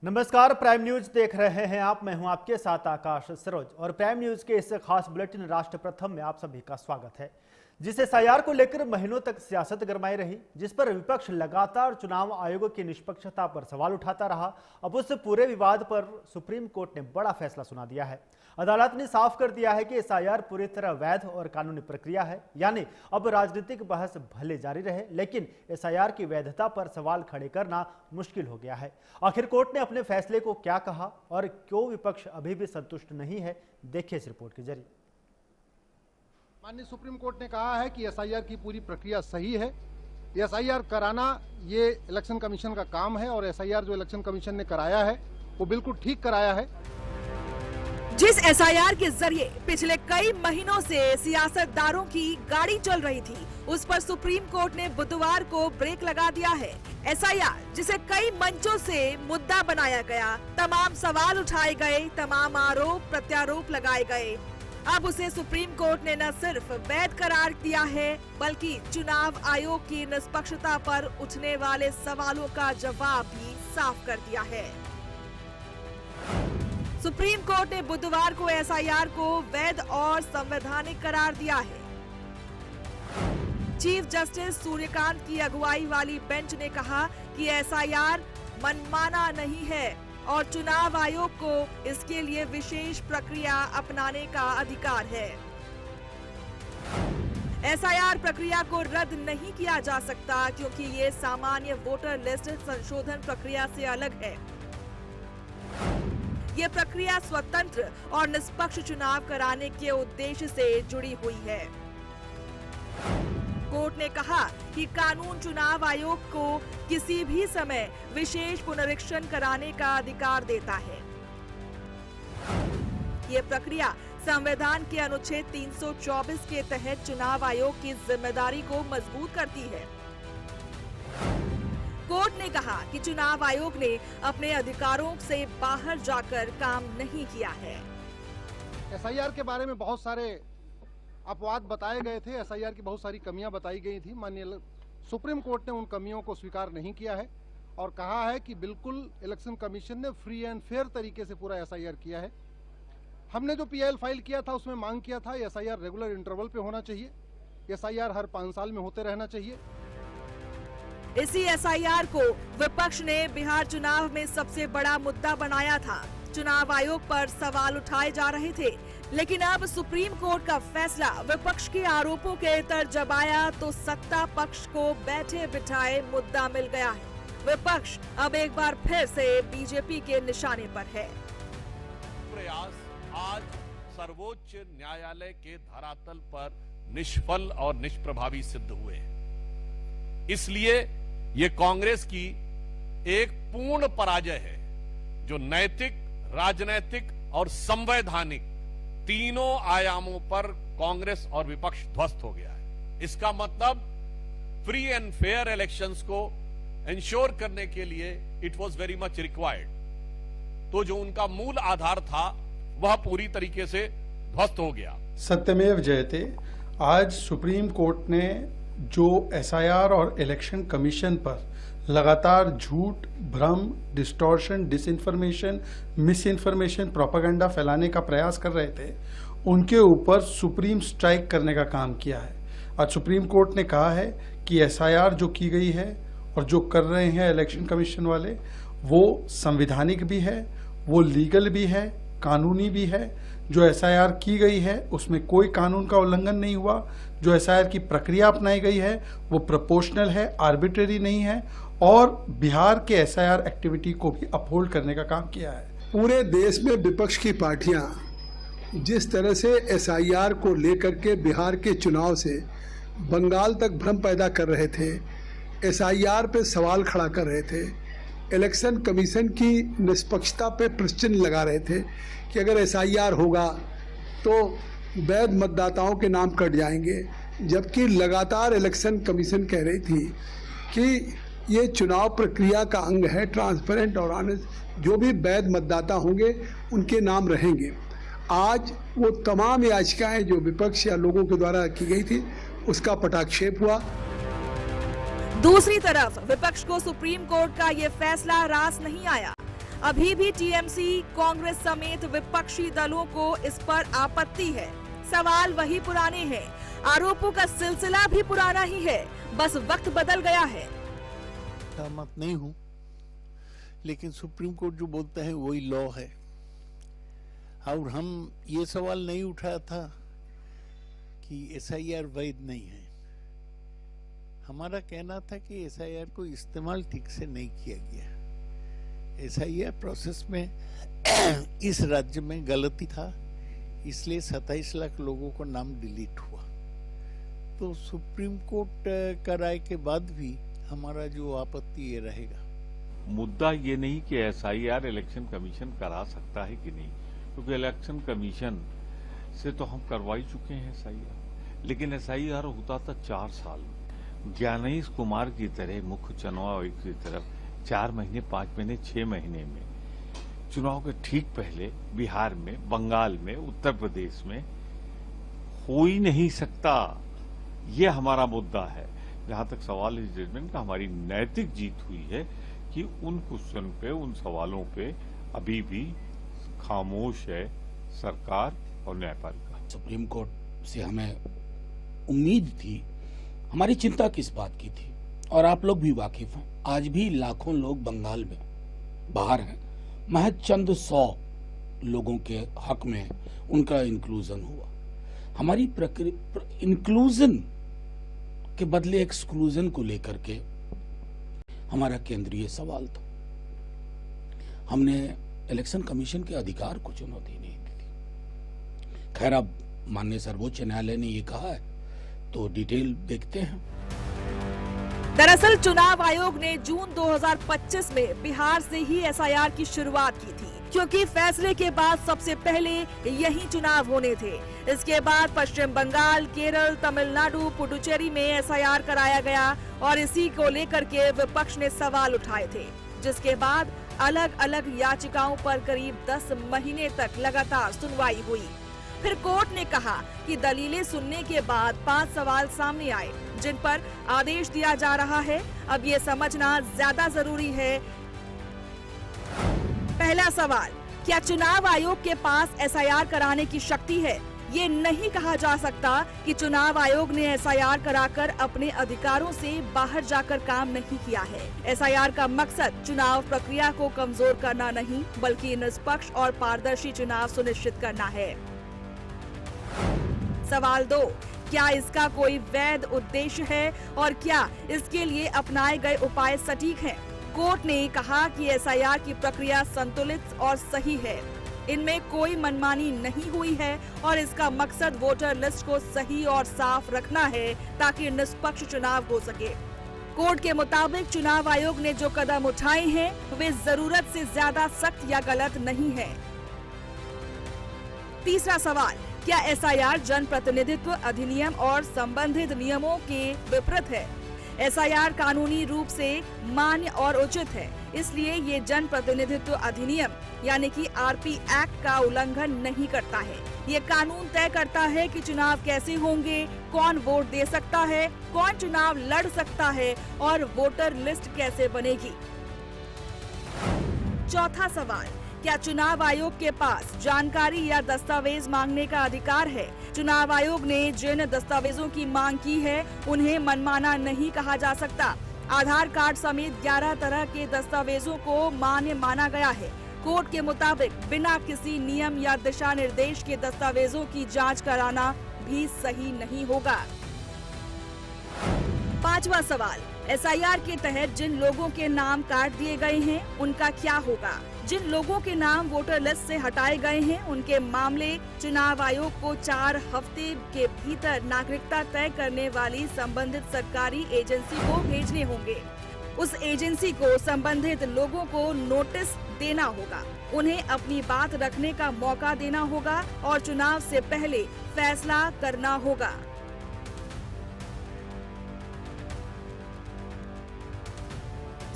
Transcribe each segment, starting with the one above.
नमस्कार, prime news देख रहे हैं आप। मैं हूं आपके साथ आकाश सरोज और प्राइम न्यूज के इस खास बुलेटिन राष्ट्र प्रथम में आप सभी का स्वागत है। जिस एसआईआर को लेकर महीनों तक सियासत गरमाई रही, जिस पर विपक्ष लगातार चुनाव आयोग की निष्पक्षता पर सवाल उठाता रहा, अब उस पूरे विवाद पर सुप्रीम कोर्ट ने बड़ा फैसला सुना दिया है। अदालत ने साफ कर दिया है कि एसआईआर पूरी तरह वैध और कानूनी प्रक्रिया है, यानी अब राजनीतिक बहस भले जारी रहे, लेकिन एसआईआर की वैधता पर सवाल खड़े करना मुश्किल हो गया है। आखिर कोर्ट ने अपने फैसले को क्या कहा और क्यों विपक्ष अभी भी संतुष्ट नहीं है, देखिए इस रिपोर्ट के जरिए। माननीय सुप्रीम कोर्ट ने कहा है कि एसआईआर की पूरी प्रक्रिया सही है। एसआईआर कराना ये इलेक्शन कमीशन का काम है और एसआईआर जो इलेक्शन कमीशन ने कराया है वो बिल्कुल ठीक कराया है। जिस एसआईआर के जरिए पिछले कई महीनों से सियासतदारों की गाड़ी चल रही थी, उस पर सुप्रीम कोर्ट ने बुधवार को ब्रेक लगा दिया है। एसआईआर जिसे कई मंचों से मुद्दा बनाया गया, तमाम सवाल उठाए गए, तमाम आरोप प्रत्यारोप लगाए गए, अब उसे सुप्रीम कोर्ट ने न सिर्फ वैध करार दिया है, बल्कि चुनाव आयोग की निष्पक्षता पर उठने वाले सवालों का जवाब भी साफ कर दिया है। सुप्रीम कोर्ट ने बुधवार को एसआईआर को वैध और संवैधानिक करार दिया है। चीफ जस्टिस सूर्यकांत की अगुवाई वाली बेंच ने कहा कि एसआईआर मनमाना नहीं है और चुनाव आयोग को इसके लिए विशेष प्रक्रिया अपनाने का अधिकार है। एसआईआर प्रक्रिया को रद्द नहीं किया जा सकता क्योंकि ये सामान्य वोटर लिस्ट संशोधन प्रक्रिया से अलग है। ये प्रक्रिया स्वतंत्र और निष्पक्ष चुनाव कराने के उद्देश्य से जुड़ी हुई है। कोर्ट ने कहा कि कानून चुनाव आयोग को किसी भी समय विशेष पुनरीक्षण कराने का अधिकार देता है। ये प्रक्रिया संविधान के अनुच्छेद 324 के तहत चुनाव आयोग की जिम्मेदारी को मजबूत करती है। कोर्ट ने कहा कि चुनाव आयोग ने अपने अधिकारों से बाहर जाकर काम नहीं किया है। एसआईआर के बारे में बहुत सारे अपवाद बताए गए थे, एसआईआर की बहुत सारी कमियां बताई गई थी। माननीय सुप्रीम कोर्ट ने उन कमियों को स्वीकार नहीं किया है और कहा है कि बिल्कुल इलेक्शन कमीशन ने फ्री एंड फेयर तरीके से पूरा एसआईआर किया है। हमने जो पीआईएल फाइल किया था उसमें मांग किया था एसआईआर रेगुलर इंटरवल पे होना चाहिए, एसआईआर हर 5 साल में होते रहना चाहिए। इसी एसआईआर को विपक्ष ने बिहार चुनाव में सबसे बड़ा मुद्दा बनाया था। चुनाव आयोग पर सवाल उठाए जा रहे थे, लेकिन अब सुप्रीम कोर्ट का फैसला विपक्ष के आरोपों के तर जब आया तो सत्ता पक्ष को बैठे बिठाए मुद्दा मिल गया है। विपक्ष अब एक बार फिर से बीजेपी के निशाने पर है। प्रयास आज सर्वोच्च न्यायालय के धरातल पर निष्फल और निष्प्रभावी सिद्ध हुए हैं। इसलिए ये कांग्रेस की एक पूर्ण पराजय है, जो नैतिक, राजनैतिक और संवैधानिक तीनों आयामों पर कांग्रेस और विपक्ष ध्वस्त हो गया है। इसका मतलब फ्री एंड फेयर इलेक्शंस को इंश्योर करने के लिए it was very much required. तो जो उनका मूल आधार था वह पूरी तरीके से ध्वस्त हो गया। सत्यमेव जयते। आज सुप्रीम कोर्ट ने जो एसआईआर और इलेक्शन कमीशन पर लगातार झूठ, भ्रम, distortion, disinformation, miss information, propaganda फैलाने का प्रयास कर रहे थे, उनके ऊपर सुप्रीम स्ट्राइक करने का काम किया है। आज सुप्रीम कोर्ट ने कहा है कि एसआईआर जो की गई है और जो कर रहे हैं इलेक्शन कमीशन वाले, वो संविधानिक भी है, वो लीगल भी है, कानूनी भी है। जो एसआईआर की गई है उसमें कोई कानून का उल्लंघन नहीं हुआ। जो एसआईआर की प्रक्रिया अपनाई गई है वो प्रोपोर्शनल है, आर्बिट्रेरी नहीं है और बिहार के एसआईआर एक्टिविटी को भी अपहोल्ड करने का काम किया है। पूरे देश में विपक्ष की पार्टियां जिस तरह से एसआईआर को लेकर के बिहार के चुनाव से बंगाल तक भ्रम पैदा कर रहे थे, एसआईआर पे सवाल खड़ा कर रहे थे, इलेक्शन कमीशन की निष्पक्षता पे प्रश्न लगा रहे थे कि अगर एसआईआर होगा तो वैध मतदाताओं के नाम कट जाएंगे, जबकि लगातार इलेक्शन कमीशन कह रही थी कि ये चुनाव प्रक्रिया का अंग है, ट्रांसपेरेंट और ऑनेस्ट, जो भी वैध मतदाता होंगे उनके नाम रहेंगे। आज वो तमाम याचिकाएं जो विपक्ष या लोगों के द्वारा की गई थी उसका पटाक्षेप हुआ। दूसरी तरफ विपक्ष को सुप्रीम कोर्ट का ये फैसला रास नहीं आया। अभी भी टीएमसी, कांग्रेस समेत विपक्षी दलों को इस पर आपत्ति है। सवाल वही पुराने हैं, आरोपों का सिलसिला भी पुराना ही है, बस वक्त बदल गया है। सहमत नहीं हूं, लेकिन सुप्रीम कोर्ट जो बोलता है वही लॉ है। और हम ये सवाल नहीं उठाया था कि एसआईआर वैध नहीं है। हमारा कहना था कि एसआईआर को इस्तेमाल ठीक से नहीं किया गया। एसआईआर प्रोसेस में इस राज्य में गलती था, इसलिए 27 लाख लोगों को नाम डिलीट हुआ। तो सुप्रीम कोर्ट का राय के बाद भी हमारा जो आपत्ति ये रहेगा। मुद्दा ये नहीं कि एसआईआर इलेक्शन कमीशन करा सकता है कि नहीं, क्योंकि इलेक्शन कमीशन से तो हम करवा ही चुके हैं एसआईआर। लेकिन एसआईआर होता था 4 साल। ज्ञानेश कुमार की तरह मुख्य चुनाव आयोग की तरफ 4 महीने, 5 महीने, 6 महीने में चुनाव के ठीक पहले बिहार में, बंगाल में, उत्तर प्रदेश में हो ही नहीं सकता। ये हमारा मुद्दा है। जहां तक सवाल इस जजमेंट का, हमारी नैतिक जीत हुई है कि उन क्वेश्चन पे, उन सवालों पे अभी भी खामोश है सरकार और न्यायपालिका। सुप्रीम कोर्ट से हमें उम्मीद थी, हमारी चिंता किस बात की थी, और आप लोग भी वाकिफ हैं। आज भी लाखों लोग बंगाल में बाहर हैं, महज चंद 100 लोगों के हक में उनका इंक्लूजन हुआ। हमारी इंक्लूजन के बदले एक्सक्लूजन को लेकर के हमारा केंद्रीय सवाल था। हमने इलेक्शन कमीशन के अधिकार को चुनौती नहीं दी थी। खैर, अब माननीय सर्वोच्च न्यायालय ने ये कहा है तो डिटेल देखते हैं। दरअसल चुनाव आयोग ने जून 2025 में बिहार से ही एसआईआर की शुरुआत की थी, क्योंकि फैसले के बाद सबसे पहले यही चुनाव होने थे। इसके बाद पश्चिम बंगाल, केरल, तमिलनाडु, पुडुचेरी में एसआईआर कराया गया और इसी को लेकर के विपक्ष ने सवाल उठाए थे, जिसके बाद अलग अलग याचिकाओं पर करीब 10 महीने तक लगातार सुनवाई हुई। फिर कोर्ट ने कहा कि दलीलें सुनने के बाद 5 सवाल सामने आए, जिन पर आदेश दिया जा रहा है। अब ये समझना ज्यादा जरूरी है। पहला सवाल, क्या चुनाव आयोग के पास एसआईआर कराने की शक्ति है? ये नहीं कहा जा सकता कि चुनाव आयोग ने एसआईआर कराकर अपने अधिकारों से बाहर जाकर काम नहीं किया है। एसआईआर का मकसद चुनाव प्रक्रिया को कमजोर करना नहीं, बल्कि निष्पक्ष और पारदर्शी चुनाव सुनिश्चित करना है। सवाल 2, क्या इसका कोई वैध उद्देश्य है और क्या इसके लिए अपनाए गए उपाय सटीक हैं? कोर्ट ने कहा कि एसआईआर की प्रक्रिया संतुलित और सही है, इनमें कोई मनमानी नहीं हुई है और इसका मकसद वोटर लिस्ट को सही और साफ रखना है ताकि निष्पक्ष चुनाव हो सके। कोर्ट के मुताबिक चुनाव आयोग ने जो कदम उठाए हैं वे जरूरत से ज्यादा सख्त या गलत नहीं है। तीसरा सवाल, क्या एसआईआर जन प्रतिनिधित्व अधिनियम और संबंधित नियमों के विपरीत है? एसआईआर कानूनी रूप से मान्य और उचित है, इसलिए ये जन प्रतिनिधित्व अधिनियम यानी कि आरपी एक्ट का उल्लंघन नहीं करता है। ये कानून तय करता है कि चुनाव कैसे होंगे, कौन वोट दे सकता है, कौन चुनाव लड़ सकता है और वोटर लिस्ट कैसे बनेगी। चौथा सवाल, क्या चुनाव आयोग के पास जानकारी या दस्तावेज मांगने का अधिकार है? चुनाव आयोग ने जिन दस्तावेजों की मांग की है उन्हें मनमाना नहीं कहा जा सकता। आधार कार्ड समेत 11 तरह के दस्तावेजों को मान्य माना गया है। कोर्ट के मुताबिक बिना किसी नियम या दिशा निर्देश के दस्तावेजों की जांच कराना भी सही नहीं होगा। पांचवा सवाल, एसआईआर के तहत जिन लोगों के नाम काट दिए गए हैं उनका क्या होगा? जिन लोगों के नाम वोटर लिस्ट से हटाए गए हैं उनके मामले चुनाव आयोग को 4 हफ्ते के भीतर नागरिकता तय करने वाली संबंधित सरकारी एजेंसी को भेजने होंगे। उस एजेंसी को संबंधित लोगों को नोटिस देना होगा, उन्हें अपनी बात रखने का मौका देना होगा और चुनाव से पहले फैसला करना होगा।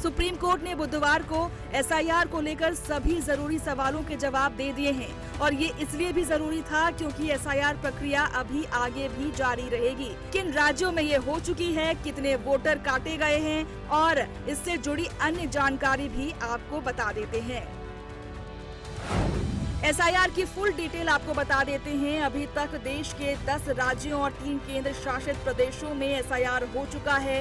सुप्रीम कोर्ट ने बुधवार को एसआईआर को लेकर सभी जरूरी सवालों के जवाब दे दिए हैं और ये इसलिए भी जरूरी था क्योंकि एसआईआर प्रक्रिया अभी आगे भी जारी रहेगी। किन राज्यों में ये हो चुकी है, कितने वोटर काटे गए हैं और इससे जुड़ी अन्य जानकारी भी आपको बता देते हैं। एसआईआर की फुल डिटेल आपको बता देते हैं। अभी तक देश के 10 राज्यों और 3 केंद्र शासित प्रदेशों में एसआईआर हो चुका है।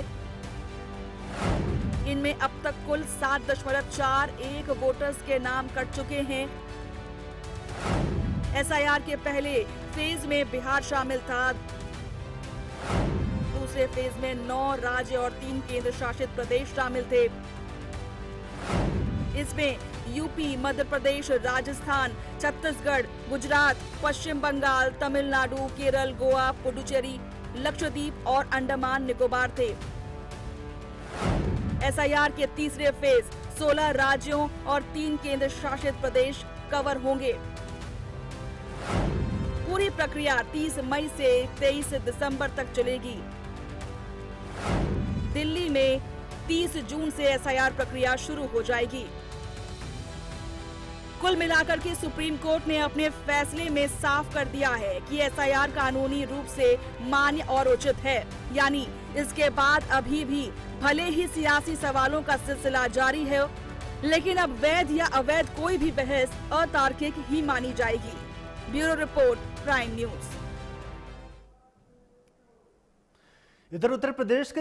इनमें अब तक कुल 7.41 वोटर्स के नाम कट चुके हैं। एसआईआर के पहले फेज में बिहार शामिल था। दूसरे फेज में 9 राज्य और 3 केंद्र शासित प्रदेश शामिल थे। इसमें यूपी, मध्य प्रदेश, राजस्थान, छत्तीसगढ़, गुजरात, पश्चिम बंगाल, तमिलनाडु, केरल, गोवा, पुडुचेरी, लक्षद्वीप और अंडमान निकोबार थे। एसआईआर के तीसरे फेज 16 राज्यों और 3 केंद्र शासित प्रदेश कवर होंगे। पूरी प्रक्रिया 30 मई से 23 दिसंबर तक चलेगी। दिल्ली में 30 जून से एसआईआर प्रक्रिया शुरू हो जाएगी। कुल मिलाकर के सुप्रीम कोर्ट ने अपने फैसले में साफ कर दिया है कि एसआईआर कानूनी रूप से मान्य और उचित है। यानी इसके बाद अभी भी भले ही सियासी सवालों का सिलसिला जारी है, लेकिन अब वैध या अवैध कोई भी बहस अतार्किक ही मानी जाएगी। Bureau report, prime news. इधर उत्तर प्रदेश के